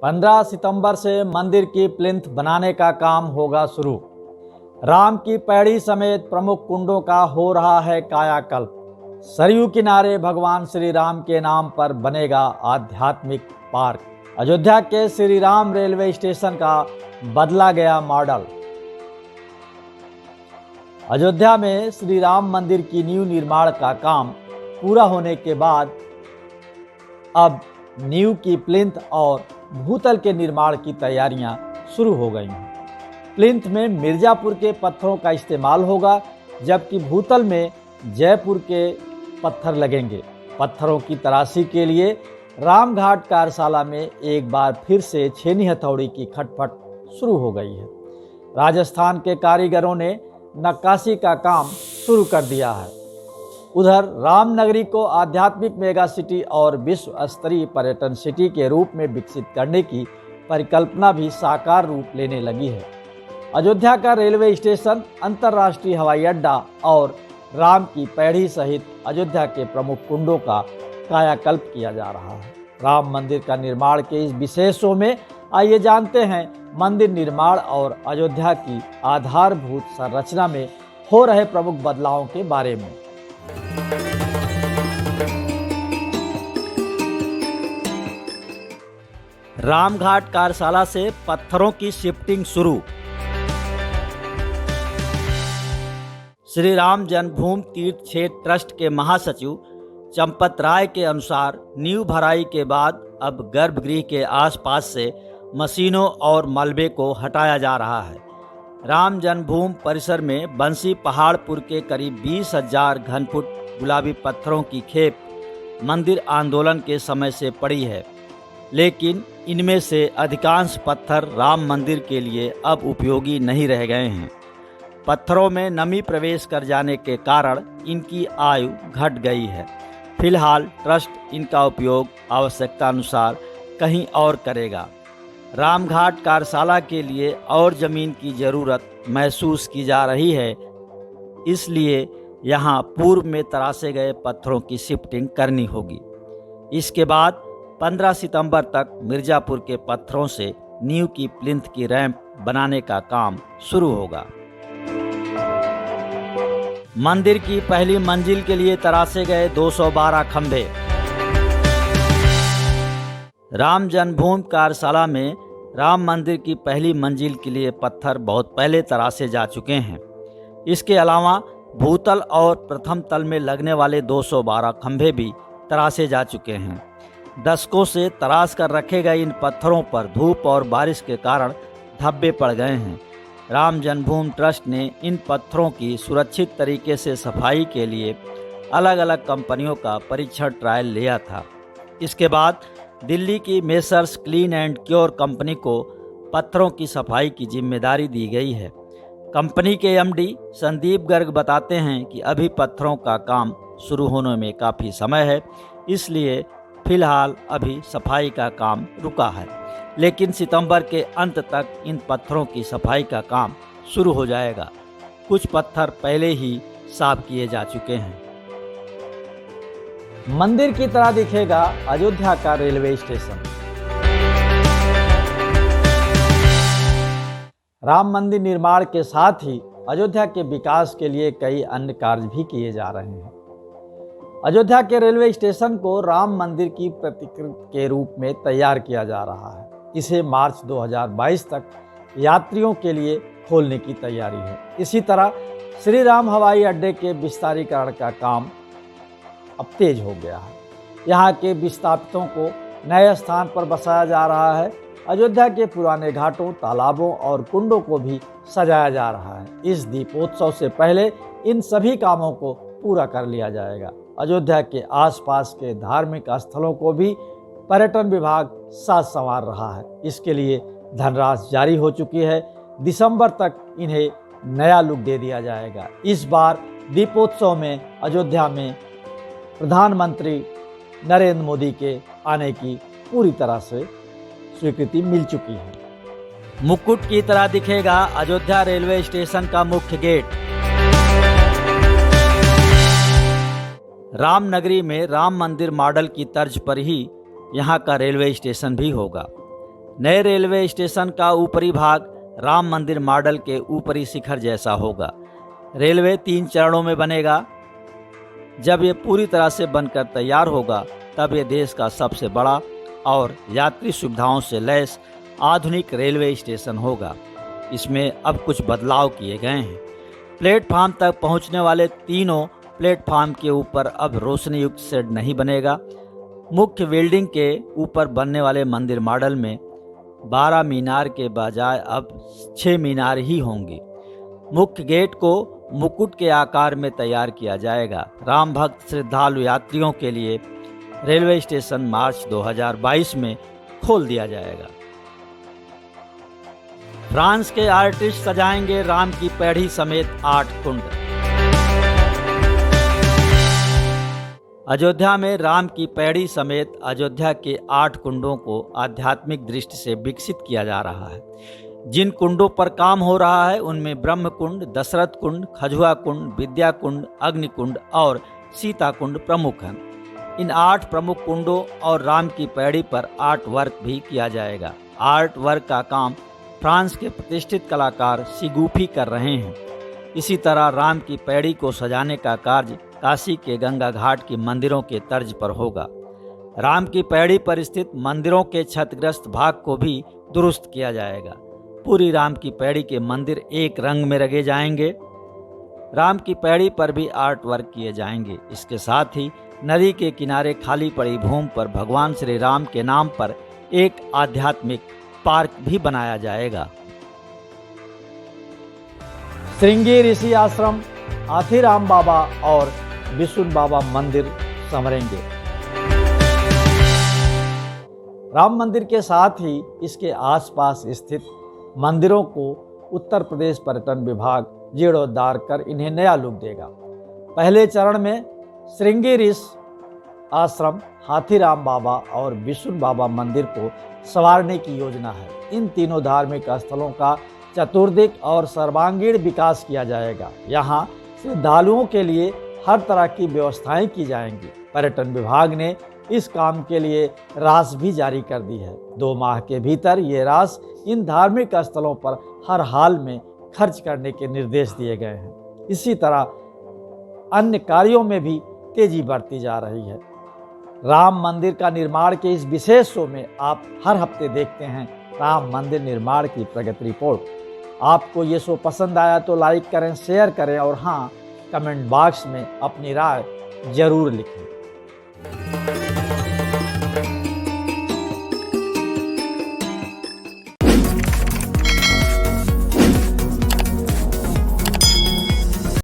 15 सितंबर से मंदिर की प्लिंथ बनाने का काम होगा शुरू। राम की पैड़ी समेत प्रमुख कुंडों का हो रहा है कायाकल्प। सरयू किनारे भगवान श्री राम के नाम पर बनेगा आध्यात्मिक पार्क। अयोध्या के श्री राम रेलवे स्टेशन का बदला गया मॉडल। अयोध्या में श्री राम मंदिर की नींव निर्माण का काम पूरा होने के बाद अब नींव की प्लिंथ और भूतल के निर्माण की तैयारियां शुरू हो गई हैं। प्लिंथ में मिर्जापुर के पत्थरों का इस्तेमाल होगा, जबकि भूतल में जयपुर के पत्थर लगेंगे। पत्थरों की तराशी के लिए रामघाट कार्यशाला में एक बार फिर से छेनी हथौड़ी की खटपट शुरू हो गई है। राजस्थान के कारीगरों ने नक्काशी का काम शुरू कर दिया है। उधर रामनगरी को आध्यात्मिक मेगा सिटी और विश्व स्तरीय पर्यटन सिटी के रूप में विकसित करने की परिकल्पना भी साकार रूप लेने लगी है। अयोध्या का रेलवे स्टेशन, अंतर्राष्ट्रीय हवाई अड्डा और राम की पैड़ी सहित अयोध्या के प्रमुख कुंडों का कायाकल्प किया जा रहा है। राम मंदिर का निर्माण के इस विशेष शो में आइए जानते हैं मंदिर निर्माण और अयोध्या की आधारभूत संरचना में हो रहे प्रमुख बदलावों के बारे में। रामघाट कार्यशाला से पत्थरों की शिफ्टिंग शुरू। श्री राम जन्मभूमि तीर्थ क्षेत्र ट्रस्ट के महासचिव चंपत राय के अनुसार नींव भराई के बाद अब गर्भगृह के आसपास से मशीनों और मलबे को हटाया जा रहा है। राम जन्मभूमि परिसर में बंसी पहाड़पुर के करीब 20,000 घनफुट गुलाबी पत्थरों की खेप मंदिर आंदोलन के समय से पड़ी है, लेकिन इनमें से अधिकांश पत्थर राम मंदिर के लिए अब उपयोगी नहीं रह गए हैं। पत्थरों में नमी प्रवेश कर जाने के कारण इनकी आयु घट गई है। फिलहाल ट्रस्ट इनका उपयोग आवश्यकता अनुसार कहीं और करेगा। रामघाट कार्यशाला के लिए और ज़मीन की ज़रूरत महसूस की जा रही है, इसलिए यहाँ पूर्व में तराशे गए पत्थरों की शिफ्टिंग करनी होगी। इसके बाद 15 सितंबर तक मिर्जापुर के पत्थरों से नींव की प्लिंथ की रैंप बनाने का काम शुरू होगा। मंदिर की पहली मंजिल के लिए तराशे गए 212 खंभे। राम जन्मभूमि कार्यशाला में राम मंदिर की पहली मंजिल के लिए पत्थर बहुत पहले तराशे जा चुके हैं। इसके अलावा भूतल और प्रथम तल में लगने वाले 212 खंभे भी तराशे जा चुके हैं। दशकों से तराश कर रखे गए इन पत्थरों पर धूप और बारिश के कारण धब्बे पड़ गए हैं। राम जन्मभूमि ट्रस्ट ने इन पत्थरों की सुरक्षित तरीके से सफाई के लिए अलग अलग कंपनियों का परीक्षण ट्रायल लिया था। इसके बाद दिल्ली की messrs clean and cure company को पत्थरों की सफाई की जिम्मेदारी दी गई है। कंपनी के एमडी संदीप गर्ग बताते हैं कि अभी पत्थरों का काम शुरू होने में काफ़ी समय है, इसलिए फिलहाल अभी सफाई का काम रुका है, लेकिन सितंबर के अंत तक इन पत्थरों की सफाई का काम शुरू हो जाएगा। कुछ पत्थर पहले ही साफ किए जा चुके हैं। मंदिर की तरह दिखेगा अयोध्या का रेलवे स्टेशन। राम मंदिर निर्माण के साथ ही अयोध्या के विकास के लिए कई अन्य कार्य भी किए जा रहे हैं। अयोध्या के रेलवे स्टेशन को राम मंदिर की प्रतिकृति के रूप में तैयार किया जा रहा है। इसे मार्च 2022 तक यात्रियों के लिए खोलने की तैयारी है। इसी तरह श्री राम हवाई अड्डे के विस्तारीकरण का काम अब तेज हो गया है। यहाँ के विस्थापितों को नए स्थान पर बसाया जा रहा है। अयोध्या के पुराने घाटों, तालाबों और कुंडों को भी सजाया जा रहा है। इस दीपोत्सव से पहले इन सभी कामों को पूरा कर लिया जाएगा। अयोध्या के आसपास के धार्मिक स्थलों को भी पर्यटन विभाग साज संवार रहा है। इसके लिए धनराशि जारी हो चुकी है। दिसंबर तक इन्हें नया लुक दे दिया जाएगा। इस बार दीपोत्सव में अयोध्या में प्रधानमंत्री नरेंद्र मोदी के आने की पूरी तरह से स्वीकृति मिल चुकी है। मुकुट की तरह दिखेगा अयोध्या रेलवे स्टेशन का मुख्य गेट। रामनगरी में राम मंदिर मॉडल की तर्ज पर ही यहाँ का रेलवे स्टेशन भी होगा। नए रेलवे स्टेशन का ऊपरी भाग राम मंदिर मॉडल के ऊपरी शिखर जैसा होगा। रेलवे 3 चरणों में बनेगा। जब ये पूरी तरह से बनकर तैयार होगा तब ये देश का सबसे बड़ा और यात्री सुविधाओं से लैस आधुनिक रेलवे स्टेशन होगा। इसमें अब कुछ बदलाव किए गए हैं। प्लेटफार्म तक पहुंचने वाले तीनों प्लेटफार्म के ऊपर अब रोशनी युक्त शेड नहीं बनेगा। मुख्य बिल्डिंग के ऊपर बनने वाले मंदिर मॉडल में 12 मीनार के बजाय अब 6 मीनार ही होंगी। मुख्य गेट को मुकुट के आकार में तैयार किया जाएगा। राम भक्त श्रद्धालु यात्रियों के लिए रेलवे स्टेशन मार्च 2022 में खोल दिया जाएगा। फ्रांस के आर्टिस्ट सजाएंगे राम की पैड़ी समेत 8 कुंड। अयोध्या में राम की पैड़ी समेत अयोध्या के 8 कुंडों को आध्यात्मिक दृष्टि से विकसित किया जा रहा है। जिन कुंडों पर काम हो रहा है उनमें ब्रह्म कुंड, दशरथ कुंड, खजुआ कुंड, विद्या कुंड, अग्नि कुंड और सीता कुंड प्रमुख हैं। इन 8 प्रमुख कुंडों और राम की पैड़ी पर आर्ट वर्क भी किया जाएगा। आर्ट वर्क का काम फ्रांस के प्रतिष्ठित कलाकार सिगुफी कर रहे हैं। इसी तरह राम की पैड़ी को सजाने का कार्य काशी के गंगा घाट के मंदिरों के तर्ज पर होगा। राम की पैड़ी पर स्थित मंदिरों के क्षतिग्रस्त भाग को भी दुरुस्त किया जाएगा। पूरी राम की पैड़ी के मंदिर एक रंग में रंगे जाएंगे। राम की पैड़ी पर भी आर्ट वर्क किए जाएंगे। इसके साथ ही नदी के किनारे खाली पड़ी भूमि पर भगवान श्री राम के नाम पर एक आध्यात्मिक पार्क भी बनाया जाएगा। श्रृंगी ऋषि आश्रम, हाथीराम बाबा और विष्णु बाबा मंदिर संवरेंगे। राम मंदिर के साथ ही इसके आसपास स्थित मंदिरों को उत्तर प्रदेश पर्यटन विभाग जीर्णोद्धार कर इन्हें नया लुक देगा। पहले चरण में श्रृंगी ऋषि आश्रम, हाथीराम बाबा और विष्णु बाबा मंदिर को संवारने की योजना है। इन तीनों धार्मिक स्थलों का चतुर्दिक और सर्वांगीण विकास किया जाएगा। यहाँ श्रद्धालुओं के लिए हर तरह की व्यवस्थाएं की जाएंगी। पर्यटन विभाग ने इस काम के लिए राशि भी जारी कर दी है। 2 माह के भीतर ये राशि इन धार्मिक स्थलों पर हर हाल में खर्च करने के निर्देश दिए गए हैं। इसी तरह अन्य कार्यों में भी तेजी बढ़ती जा रही है। राम मंदिर का निर्माण के इस विशेष शो में आप हर हफ्ते देखते हैं राम मंदिर निर्माण की प्रगति रिपोर्ट। आपको ये शो पसंद आया तो लाइक करें, शेयर करें और हाँ, कमेंट बॉक्स में अपनी राय जरूर लिखें।